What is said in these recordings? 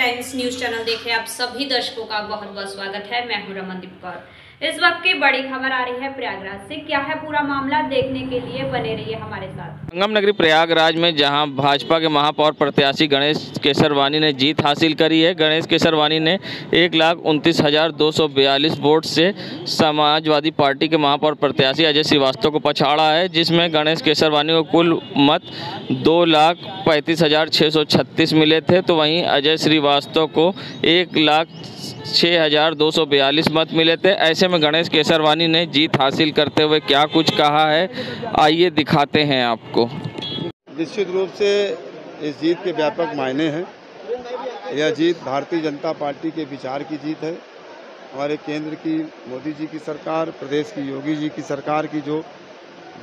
Friends, news channel देख रहे आप सभी दर्शकों का बहुत बहुत स्वागत है। मैं हूं रमनदीप कौर। इस वक्त की बड़ी खबर आ रही है प्रयागराज से। क्या है पूरा मामला, देखने के लिए बने रहिए हमारे साथ। संगम नगरी प्रयागराज में जहां भाजपा के महापौर प्रत्याशी गणेश केसरवानी ने जीत हासिल करी है। गणेश केसरवानी ने 1,29,242 वोट से समाजवादी पार्टी के महापौर प्रत्याशी अजय श्रीवास्तव को पछाड़ा है, जिसमें गणेश केसरवानी को कुल मत 2,35,636 मिले थे, तो वहीं अजय श्रीवास्तव को 1,06,242 मत मिले थे। ऐसे में गणेश केसरवानी ने जीत हासिल करते हुए क्या कुछ कहा है, आइए दिखाते हैं आपको। निश्चित रूप से इस जीत के व्यापक मायने हैं। यह जीत भारतीय जनता पार्टी के विचार की जीत है। हमारे केंद्र की मोदी जी की सरकार, प्रदेश की योगी जी की सरकार की जो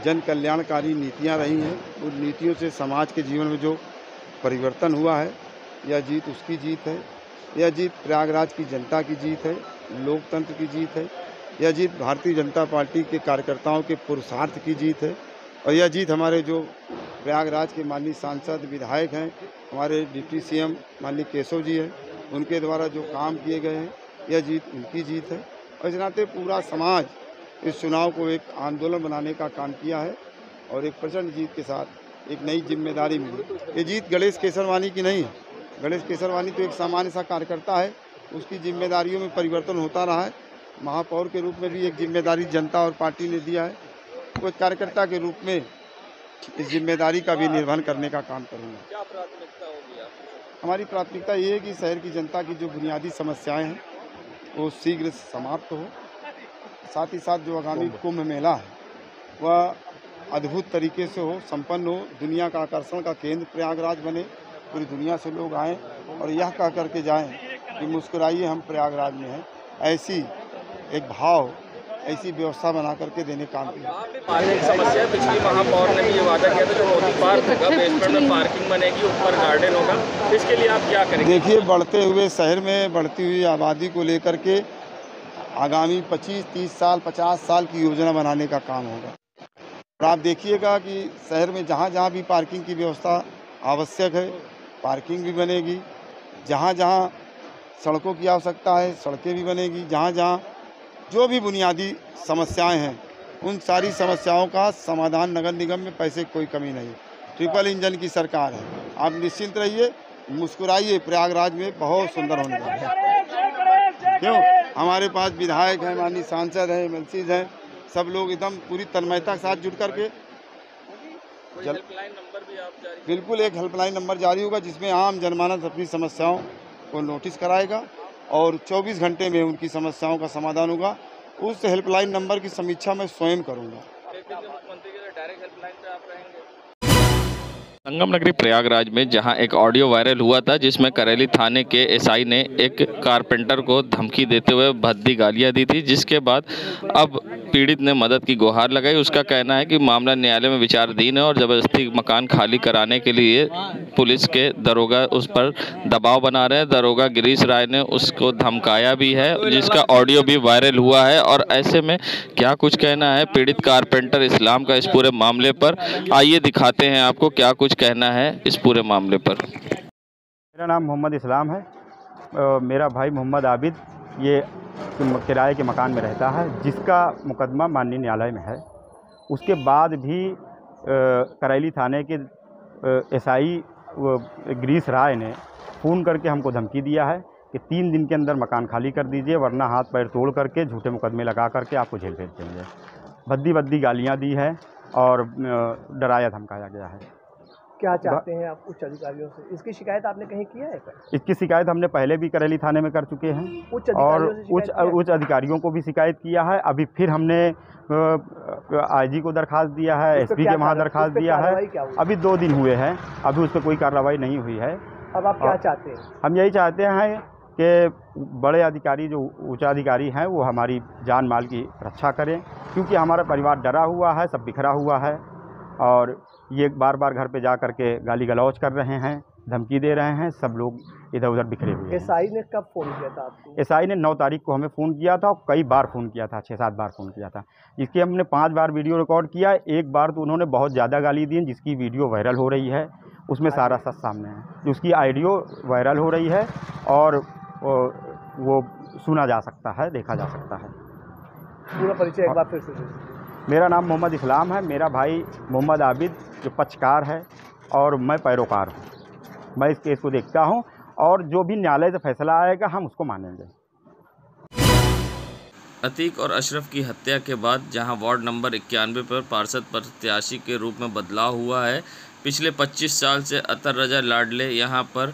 जन कल्याणकारी नीतियां रही हैं, उन नीतियों से समाज के जीवन में जो परिवर्तन हुआ है, यह जीत उसकी जीत है। यह जीत प्रयागराज की जनता की जीत है, लोकतंत्र की जीत है। यह जीत भारतीय जनता पार्टी के कार्यकर्ताओं के पुरुषार्थ की जीत है। और यह जीत हमारे जो प्रयागराज के माननीय सांसद विधायक हैं, हमारे डिप्टी सीएम माननीय केशव जी हैं, उनके द्वारा जो काम किए गए हैं, यह जीत उनकी जीत है। और इस नाते पूरा समाज इस चुनाव को एक आंदोलन बनाने का काम किया है और एक प्रचंड जीत के साथ एक नई जिम्मेदारी मिली। ये जीत गणेश केसरवानी की नहीं है। गणेश केसरवानी तो एक सामान्य सा कार्यकर्ता है, उसकी जिम्मेदारियों में परिवर्तन होता रहा है। महापौर के रूप में भी एक जिम्मेदारी जनता और पार्टी ने दिया है, वो एक कार्यकर्ता के रूप में इस जिम्मेदारी का भी निर्वहन करने का काम करूँगा। क्या प्राथमिकता होगी आपकी? हमारी प्राथमिकता ये है कि शहर की जनता की जो बुनियादी समस्याएं हैं वो शीघ्र समाप्त हो। साथ ही साथ जो आगामी कुंभ मेला है वह अद्भुत तरीके से हो, संपन्न हो, दुनिया का आकर्षण का केंद्र प्रयागराज बने, पूरी दुनिया से लोग आएँ और यह कह करके जाएं कि मुस्कुराइए हम प्रयागराज में हैं। ऐसी एक भाव, ऐसी व्यवस्था बना करके देने काम किया। पार्किंग समस्या, पिछली महापौर ने भी ये वादा किया था जो मोदी पार्क होगा, बेसमेंट में पार्किंग बनेगी, ऊपर गार्डन होगा, इसके लिए आप क्या करेंगे? देखिए, बढ़ते हुए शहर में बढ़ती हुई आबादी को लेकर के आगामी 25, 30 साल, 50 साल की योजना बनाने का काम होगा। और आप देखिएगा कि शहर में जहाँ जहाँ भी पार्किंग की व्यवस्था आवश्यक है, पार्किंग भी बनेगी। जहाँ जहाँ सड़कों की आवश्यकता है, सड़कें भी बनेगी। जहाँ जहाँ जो भी बुनियादी समस्याएं हैं, उन सारी समस्याओं का समाधान नगर निगम में पैसे की कोई कमी नहीं। ट्रिपल इंजन की सरकार है। आप निश्चिंत रहिए, मुस्कुराइए, प्रयागराज में बहुत सुंदर होने वाला है। क्यों? हमारे पास विधायक हैं, माननीय सांसद हैं, एमएलसीज हैं, सब लोग एकदम पूरी तन्मयता के साथ जुट करके हेल्पलाइन नंबर भी आप जारी? बिल्कुल, एक हेल्पलाइन नंबर जारी होगा जिसमें आम जनमानस अपनी समस्याओं को नोटिस कराएगा और 24 घंटे में उनकी समस्याओं का समाधान होगा। उस हेल्पलाइन नंबर की समीक्षा मैं स्वयं करूंगा। मुख्यमंत्री के डायरेक्ट हेल्पलाइन पे आप रहेंगे? संगम नगरी प्रयागराज में जहां एक ऑडियो वायरल हुआ था, जिसमें करेली थाने के एसआई ने एक कारपेंटर को धमकी देते हुए भद्दी गालियां दी थी, जिसके बाद अब पीड़ित ने मदद की गुहार लगाई। उसका कहना है कि मामला न्यायालय में विचाराधीन है और ज़बरदस्ती मकान खाली कराने के लिए पुलिस के दरोगा उस पर दबाव बना रहे हैं। दरोगा गिरीश राय ने उसको धमकाया भी है, जिसका ऑडियो भी वायरल हुआ है। और ऐसे में क्या कुछ कहना है पीड़ित कारपेंटर इस्लाम का इस पूरे मामले पर, आइए दिखाते हैं आपको क्या कुछ कहना है इस पूरे मामले पर। मेरा नाम मोहम्मद इस्लाम है। मेरा भाई मोहम्मद आबिद ये किराए के मकान में रहता है, जिसका मुकदमा माननीय न्यायालय में है। उसके बाद भी करेली थाने के एसआई गिरीश राय ने फ़ोन करके हमको धमकी दिया है कि 3 दिन के अंदर मकान खाली कर दीजिए, वरना हाथ पैर तोड़ करके झूठे मुकदमे लगा करके आपको जेल भेज देंगे। भद्दी गालियाँ दी हैं और डराया धमकाया गया है। क्या चाहते हैं आप उच्च अधिकारियों से? इसकी शिकायत आपने कहीं किया है? इसकी शिकायत हमने पहले भी करेली थाने में कर चुके हैं और उच्च अधिकारियों को भी शिकायत किया है। अभी फिर हमने आईजी को दरखास्त दिया है, एसपी के वहाँ दरखास्त दिया है। अभी 2 दिन हुए हैं, अभी उस पर कोई कार्रवाई नहीं हुई है। अब आप क्या चाहते हैं? हम यही चाहते हैं कि बड़े अधिकारी, जो उच्चाधिकारी हैं, वो हमारी जान माल की रक्षा करें, क्योंकि हमारा परिवार डरा हुआ है, सब बिखरा हुआ है और ये बार बार घर पे जा करके गाली गलौज कर रहे हैं, धमकी दे रहे हैं। सब लोग इधर उधर बिखरे हुए हैं। एसआई ने कब फ़ोन किया था आपको? एसआई ने 9 तारीख को हमें फ़ोन किया था और कई बार फ़ोन किया था, 6-7 बार फ़ोन किया था, जिसकी हमने 5 बार वीडियो रिकॉर्ड किया। एक बार तो उन्होंने बहुत ज़्यादा गाली दी, जिसकी वीडियो वायरल हो रही है। उसमें सारा सच सामने है। उसकी ऑडियो वायरल हो रही है और वो सुना जा सकता है, देखा जा सकता है। पूरा परिचय एक बार फिर से दीजिए। मेरा नाम मोहम्मद इस्लाम है, मेरा भाई मोहम्मद आबिद जो पक्षकार है और मैं पैरोकार हूँ। मैं इस केस को देखता हूँ और जो भी न्यायालय से फैसला आएगा हम उसको मानेंगे। अतीक और अशरफ की हत्या के बाद जहां वार्ड नंबर 91 पर पार्षद प्रत्याशी के रूप में बदलाव हुआ है, पिछले 25 साल से अतर रजा लाडले यहां पर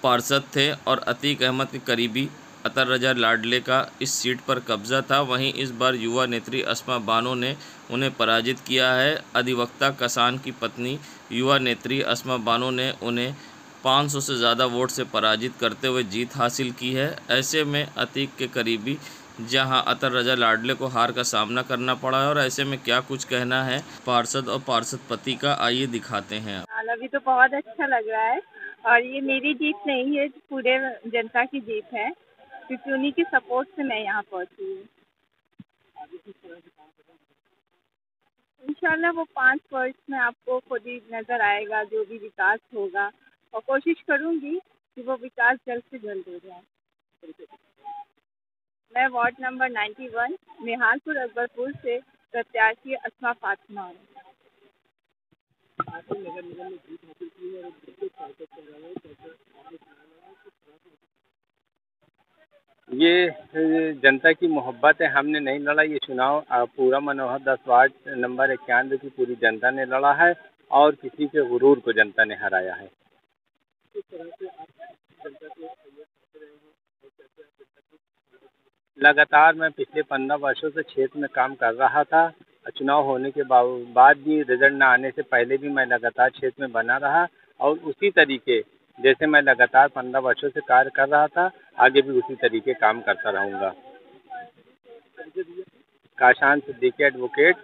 पार्षद थे और अतीक अहमद के करीबी अतर रजा लाडले का इस सीट पर कब्जा था। वहीं इस बार युवा नेत्री अस्मा बानो ने उन्हें पराजित किया है। अधिवक्ता कसान की पत्नी युवा नेत्री अस्मा बानो ने उन्हें 500 से ज़्यादा वोट से पराजित करते हुए जीत हासिल की है। ऐसे में अतीक के करीबी जहां अतर रजा लाडले को हार का सामना करना पड़ा है और ऐसे में क्या कुछ कहना है पार्षद और पार्षद पति का, आइए दिखाते हैं। अभी तो बहुत अच्छा लग रहा है और ये मेरी जीत नहीं है, पूरे जनता की जीत है, क्योंकि उन्हीं की सपोर्ट से मैं यहाँ पहुँची हूँ। इंशाल्लाह वो 5 वर्ष में आपको खुद ही नज़र आएगा जो भी विकास होगा, और कोशिश करूँगी कि वो विकास जल्द से जल्द हो जाए। मैं वार्ड नंबर 91 निहालपुर अकबरपुर से प्रत्याशी अस्मा फातिमा हूँ। ये जनता की मोहब्बत है, हमने नहीं लड़ा ये चुनाव। पूरा मनोहर 10 वार्ड नंबर 91 की पूरी जनता ने लड़ा है और किसी के गुरूर को जनता ने हराया है। लगातार मैं पिछले 15 वर्षों से क्षेत्र में काम कर रहा था। चुनाव होने के बाद भी, रिजल्ट न आने से पहले भी मैं लगातार क्षेत्र में बना रहा और उसी तरीके जैसे मैं लगातार 15 वर्षों से कार्य कर रहा था, आगे भी उसी तरीके काम करता रहूँगा। काशान सिद्दीकी एडवोकेट,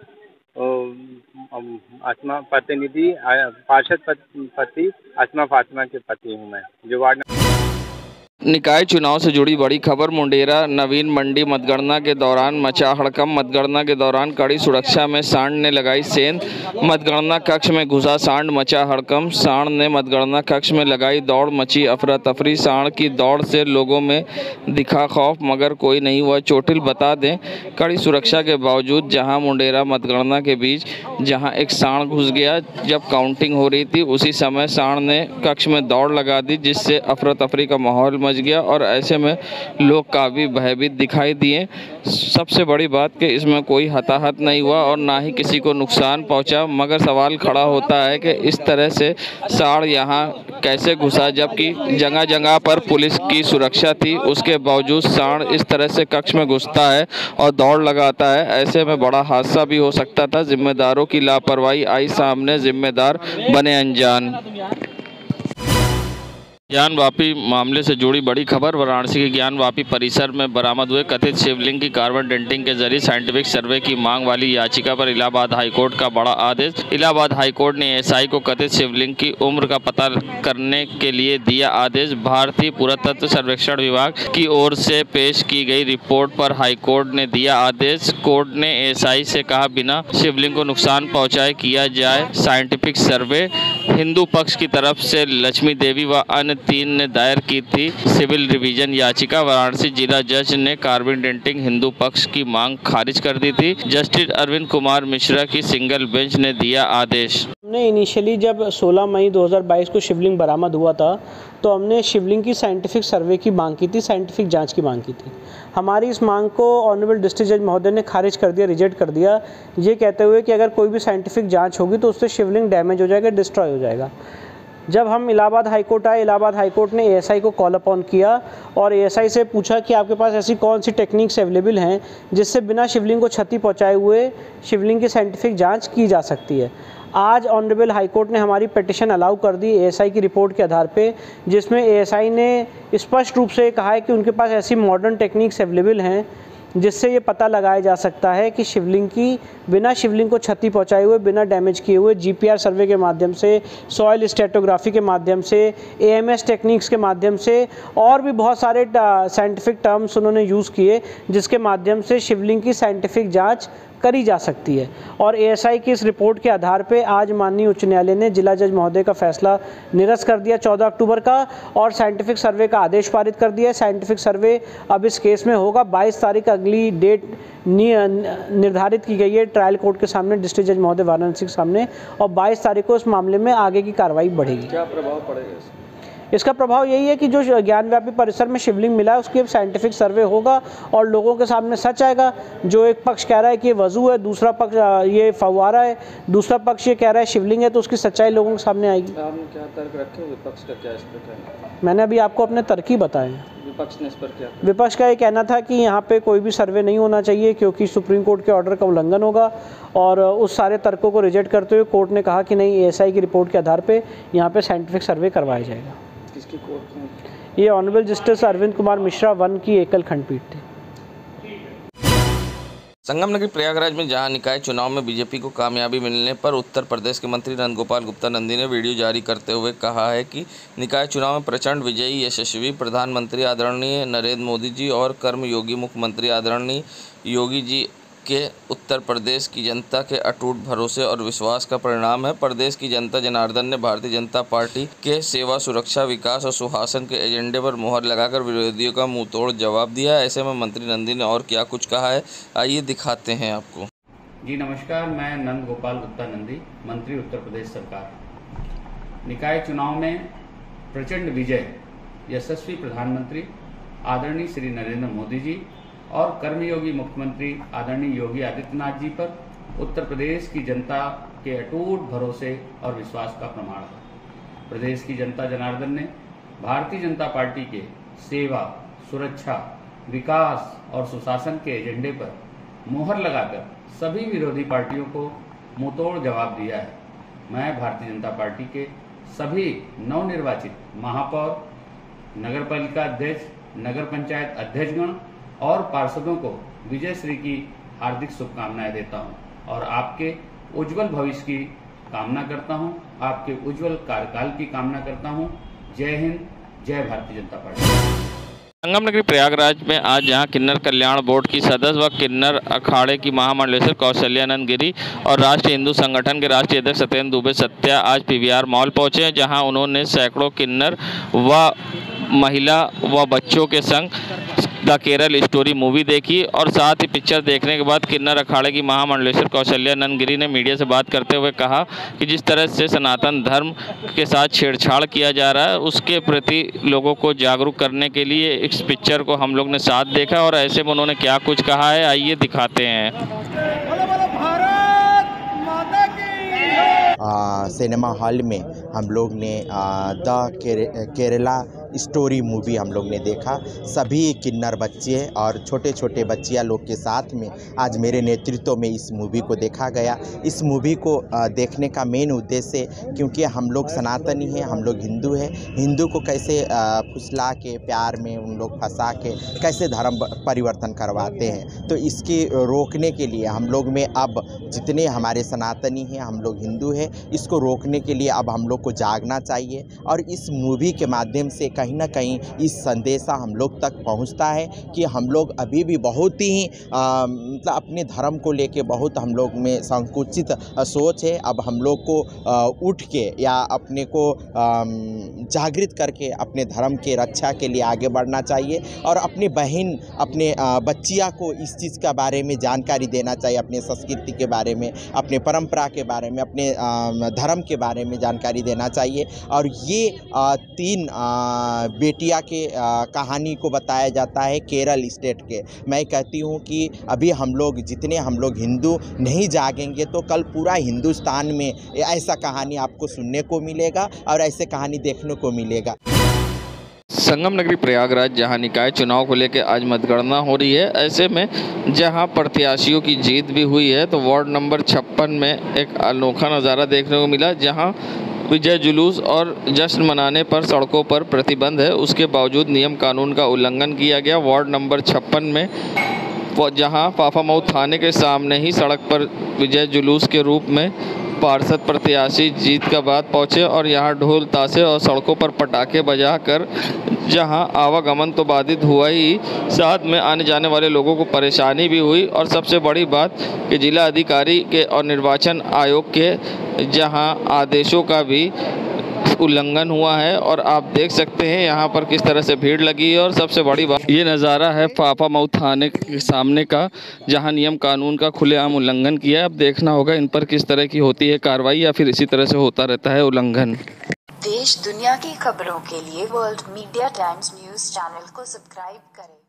अस्मा प्रतिनिधि, पार्षद पति अस्मा फातिमा के पति हूँ मैं, जो वार्ड निकाय चुनाव से जुड़ी बड़ी खबर। मुंडेरा नवीन मंडी मतगणना के दौरान मचा हड़कंप। मतगणना के दौरान कड़ी सुरक्षा में सांड ने लगाई सेंध। मतगणना कक्ष में घुसा सांड, मचा हड़कंप। सांड ने मतगणना कक्ष में लगाई दौड़, मची अफरा तफरी। सांड की दौड़ से लोगों में दिखा खौफ, मगर कोई नहीं हुआ चोटिल। बता दें, कड़ी सुरक्षा के बावजूद जहां मुंडेरा मतगणना के बीच जहां एक सांड घुस गया, जब काउंटिंग हो रही थी उसी समय सांड ने कक्ष में दौड़ लगा दी, जिससे अफरा तफरी का माहौल मच गया और ऐसे में लोग काफ़ी भयभीत दिखाई दिए। सबसे बड़ी बात कि इसमें कोई हताहत नहीं हुआ और ना ही किसी को नुकसान पहुंचा, मगर सवाल खड़ा होता है कि इस तरह से सांड यहाँ कैसे घुसा, जबकि जगह जगह पर पुलिस की सुरक्षा थी। उसके बावजूद सांड इस तरह से कक्ष में घुसता है और दौड़ लगाता है। ऐसे में बड़ा हादसा भी हो सकता था। जिम्मेदारों की लापरवाही आई सामने, जिम्मेदार बने अनजान। ज्ञानवापी मामले से जुड़ी बड़ी खबर। वाराणसी के ज्ञानवापी परिसर में बरामद हुए कथित शिवलिंग की कार्बन डेटिंग के जरिए साइंटिफिक सर्वे की मांग वाली याचिका पर इलाहाबाद हाईकोर्ट का बड़ा आदेश। इलाहाबाद हाईकोर्ट ने एएसआई को कथित शिवलिंग की उम्र का पता करने के लिए दिया आदेश। भारतीय पुरातत्व सर्वेक्षण विभाग की ओर से पेश की गई रिपोर्ट पर हाईकोर्ट ने दिया आदेश। कोर्ट ने एएसआई से कहा, बिना शिवलिंग को नुकसान पहुँचाए किया जाए साइंटिफिक सर्वे। हिंदू पक्ष की तरफ से लक्ष्मी देवी व अन्य 3 ने दायर की थी सिविल रिवीजन याचिका। वाराणसी जिला जज ने कार्बन डेटिंग हिंदू पक्ष की मांग खारिज कर दी थी। जस्टिस अरविंद कुमार मिश्रा की सिंगल बेंच ने दिया आदेश। हमने इनिशियली जब 16 मई 2022 को शिवलिंग बरामद हुआ था तो हमने शिवलिंग की साइंटिफिक सर्वे की मांग की थी, साइंटिफिक जांच की मांग की थी। हमारी इस मांग को ऑनरेबल डिस्ट्रिक्ट जज महोदय ने खारिज कर दिया, रिजेक्ट कर दिया, ये कहते हुए कि अगर कोई भी साइंटिफिक जांच होगी तो उससे शिवलिंग डैमेज हो जाएगा, डिस्ट्रॉय हो जाएगा। जब हम इलाहाबाद हाईकोर्ट आए, इलाहाबाद हाईकोर्ट ने एएसआई को कॉल अपॉन किया और एएसआई से पूछा कि आपके पास ऐसी कौन सी टेक्निक्स अवेलेबल हैं जिससे बिना शिवलिंग को क्षति पहुंचाए हुए शिवलिंग की साइंटिफिक जांच की जा सकती है। आज ऑनरेबल हाईकोर्ट ने हमारी पिटिशन अलाउ कर दी एएसआई की रिपोर्ट के आधार पे, जिसमें एएसआई ने स्पष्ट रूप से कहा है कि उनके पास ऐसी मॉडर्न टेक्निक्स अवेलेबल हैं जिससे ये पता लगाया जा सकता है कि शिवलिंग की बिना शिवलिंग को क्षति पहुंचाए हुए, बिना डैमेज किए हुए जीपीआर सर्वे के माध्यम से, सॉइल स्टेटोग्राफी के माध्यम से, एएमएस टेक्निक्स के माध्यम से और भी बहुत सारे साइंटिफिक टर्म्स उन्होंने यूज़ किए जिसके माध्यम से शिवलिंग की साइंटिफिक जांच करी जा सकती है। और एएसआई की इस रिपोर्ट के आधार पे आज माननीय उच्च न्यायालय ने जिला जज महोदय का फैसला निरस्त कर दिया 14 अक्टूबर का, और साइंटिफिक सर्वे का आदेश पारित कर दिया है। साइंटिफिक सर्वे अब इस केस में होगा। 22 तारीख अगली डेट निर्धारित की गई है ट्रायल कोर्ट के सामने, डिस्ट्रिक्ट जज महोदय वाराणसी के सामने, और 22 तारीख को इस मामले में आगे की कार्रवाई बढ़ेगी। क्या प्रभाव पड़ेगा इसका प्रभाव यही है कि जो ज्ञानव्यापी परिसर में शिवलिंग मिला है उसकी अब साइंटिफिक सर्वे होगा और लोगों के सामने सच आएगा। जो एक पक्ष कह रहा है कि ये वजू है, दूसरा पक्ष ये फव्वारा है, दूसरा पक्ष ये कह रहा है शिवलिंग है, तो उसकी सच्चाई लोगों के सामने आएगी। आपने क्या तर्क रखे विपक्ष का, क्या इस पर कहना? मैंने अभी आपको अपने तर्क ही बताए हैं। विपक्ष ने इस पर क्या? विपक्ष का ये कहना था कि यहाँ पे कोई भी सर्वे नहीं होना चाहिए क्योंकि सुप्रीम कोर्ट के ऑर्डर का उल्लंघन होगा, और उस सारे तर्कों को रिजेक्ट करते हुए कोर्ट ने कहा कि नहीं, एएसआई की रिपोर्ट के आधार पे यहाँ पे साइंटिफिक सर्वे करवाया जाएगा। किसकी कोर्ट में? ये ऑनरेबल जस्टिस अरविंद कुमार मिश्रा 1 की एकल खंडपीठ थी। संगम नगरी प्रयागराज में जहां निकाय चुनाव में बीजेपी को कामयाबी मिलने पर उत्तर प्रदेश के मंत्री नंदगोपाल गुप्ता नंदी ने वीडियो जारी करते हुए कहा है कि निकाय चुनाव में प्रचंड विजयी यशस्वी प्रधानमंत्री आदरणीय नरेंद्र मोदी जी और कर्मयोगी मुख्यमंत्री आदरणीय योगी जी के उत्तर प्रदेश की जनता के अटूट भरोसे और विश्वास का परिणाम है। प्रदेश की जनता जनार्दन ने भारतीय जनता पार्टी के सेवा, सुरक्षा, विकास और सुशासन के एजेंडे पर मुहर लगाकर विरोधियों का मुंहतोड़ जवाब दिया। ऐसे में मंत्री नंदी ने और क्या कुछ कहा है, आइए दिखाते हैं आपको। जी नमस्कार, मैं नंद गोपाल गुप्ता नंदी, मंत्री उत्तर प्रदेश सरकार। निकाय चुनाव में प्रचंड विजय यशस्वी प्रधानमंत्री आदरणीय श्री नरेंद्र मोदी जी और कर्मयोगी मुख्यमंत्री आदरणीय योगी आदित्यनाथ जी पर उत्तर प्रदेश की जनता के अटूट भरोसे और विश्वास का प्रमाण है। प्रदेश की जनता जनार्दन ने भारतीय जनता पार्टी के सेवा, सुरक्षा, विकास और सुशासन के एजेंडे पर मुहर लगाकर सभी विरोधी पार्टियों को मुंहतोड़ जवाब दिया है। मैं भारतीय जनता पार्टी के सभी नवनिर्वाचित महापौर, नगरपालिका अध्यक्ष, नगर पंचायत अध्यक्षगण और पार्षदों को विजयश्री की हार्दिक शुभकामनाएं देता हूं और आपके उज्जवल भविष्य की कामना करता हूं, आपके उज्जवल कार्यकाल की कामना करता हूं। जय हिंद, जय भारतीय जनता पार्टी। संगम नगरी प्रयागराज में आज जहां किन्नर कल्याण बोर्ड की सदस्य व किन्नर अखाड़े की महामंडलेश्वर कौशल्यानंद गिरी और राष्ट्रीय हिंदू संगठन के राष्ट्रीय अध्यक्ष सत्येंद्र दुबे सत्या आज पीवीआर मॉल पहुंचे, जहां उन्होंने सैकड़ों किन्नर व महिला व बच्चों के संग द केरल स्टोरी मूवी देखी और साथ ही पिक्चर देखने के बाद किन्नर अखाड़े की महामंडलेश्वर कौशल्यानंद गिरी ने मीडिया से बात करते हुए कहा कि जिस तरह से सनातन धर्म के साथ छेड़छाड़ किया जा रहा है उसके प्रति लोगों को जागरूक करने के लिए इस पिक्चर को हम लोग ने साथ देखा और ऐसे में उन्होंने क्या कुछ कहा है, आइए दिखाते हैं। सिनेमा हॉल में हम लोग ने द केरला स्टोरी मूवी हम लोग ने देखा। सभी किन्नर बच्चे और छोटे छोटे बच्चियाँ लोग के साथ में आज मेरे नेतृत्व में इस मूवी को देखा गया। इस मूवी को देखने का मेन उद्देश्य, क्योंकि हम लोग सनातनी हैं, हम लोग हिंदू हैं, हिंदू को कैसे फुसला के प्यार में उन लोग फंसा के कैसे धर्म परिवर्तन करवाते हैं, तो इसके रोकने के लिए हम लोग में अब जितने हमारे सनातनी हैं, हम लोग हिंदू हैं, इसको रोकने के लिए अब हम लोग को जागना चाहिए। और इस मूवी के माध्यम से कहीं ना कहीं इस संदेशा हम लोग तक पहुंचता है कि हम लोग अभी भी बहुत ही मतलब अपने धर्म को लेके बहुत हम लोग में संकुचित सोच है। अब हम लोग को उठ के या अपने को जागृत करके अपने धर्म के रक्षा के लिए आगे बढ़ना चाहिए और अपनी बहन, अपने बच्चियाँ को इस चीज़ के बारे में जानकारी देना चाहिए, अपने संस्कृति के बारे में, अपने परंपरा के बारे में, अपने धर्म के बारे में जानकारी देना चाहिए। और ये 3 बेटिया के कहानी को बताया जाता है केरल स्टेट के। मैं कहती हूँ कि अभी हम लोग जितने हम लोग हिंदू नहीं जागेंगे तो कल पूरा हिंदुस्तान में ऐसा कहानी आपको सुनने को मिलेगा और ऐसे कहानी देखने को मिलेगा। संगम नगरी प्रयागराज जहां निकाय चुनाव को लेकर आज मतगणना हो रही है, ऐसे में जहां प्रत्याशियों की जीत भी हुई है तो वार्ड नंबर 56 में एक अनोखा नज़ारा देखने को मिला, जहां विजय जुलूस और जश्न मनाने पर सड़कों पर प्रतिबंध है, उसके बावजूद नियम कानून का उल्लंघन किया गया। वार्ड नंबर 56 में जहां फाफामऊ थाने के सामने ही सड़क पर विजय जुलूस के रूप में पार्षद प्रत्याशी जीत के बाद पहुंचे और यहां ढोल ताशे और सड़कों पर पटाखे बजाकर जहां आवागमन तो बाधित हुआ ही, साथ में आने जाने वाले लोगों को परेशानी भी हुई। और सबसे बड़ी बात कि जिला अधिकारी के और निर्वाचन आयोग के जहां आदेशों का भी उल्लंघन हुआ है। और आप देख सकते हैं यहाँ पर किस तरह से भीड़ लगी है। और सबसे बड़ी बात ये नज़ारा है फाफामऊ थाने के सामने का, जहाँ नियम कानून का खुलेआम उल्लंघन किया है। अब देखना होगा इन पर किस तरह की होती है कार्रवाई या फिर इसी तरह से होता रहता है उल्लंघन। देश दुनिया की खबरों के लिए world media times news channel को सब्सक्राइब करें।